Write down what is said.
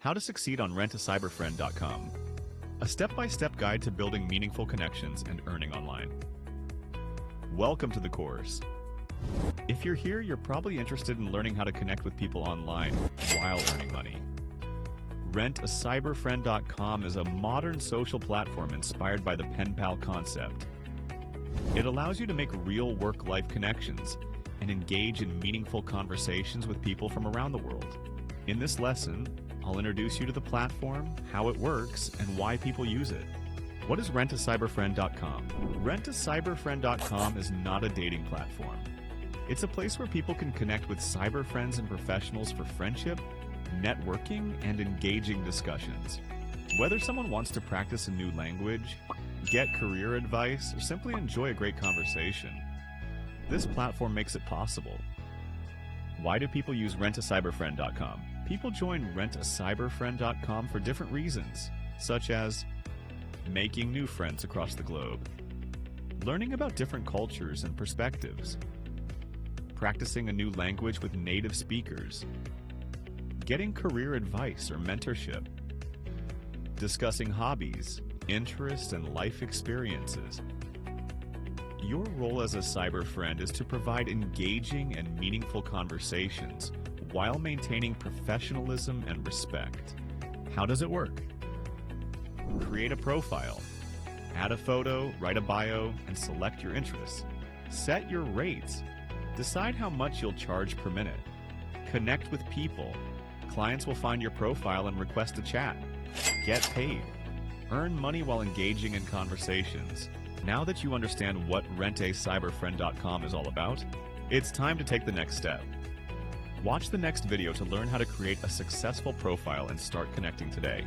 How to Succeed on rentacyberfriend.com. A step-by-step guide to building meaningful connections and earning online. Welcome to the course. If you're here, you're probably interested in learning how to connect with people online while earning money. Rentacyberfriend.com is a modern social platform inspired by the pen pal concept. It allows you to make real work-life connections and engage in meaningful conversations with people from around the world. In this lesson, I'll introduce you to the platform, how it works, and why people use it. What is rentacyberfriend.com? Rentacyberfriend.com is not a dating platform. It's a place where people can connect with cyber friends and professionals for friendship, networking, and engaging discussions. Whether someone wants to practice a new language, get career advice, or simply enjoy a great conversation, this platform makes it possible. Why do people use rentacyberfriend.com? People join rentacyberfriend.com for different reasons, such as making new friends across the globe, learning about different cultures and perspectives, practicing a new language with native speakers, getting career advice or mentorship, discussing hobbies, interests, and life experiences. Your role as a cyber friend is to provide engaging and meaningful conversations while maintaining professionalism and respect. How does it work? Create a profile, add a photo, write a bio, and select your interests. Set your rates. Decide how much you'll charge per minute. Connect with people. Clients will find your profile and request a chat. Get paid. Earn money while engaging in conversations. Now that you understand what rentacyberfriend.com is all about, it's time to take the next step. Watch the next video to learn how to create a successful profile and start connecting today.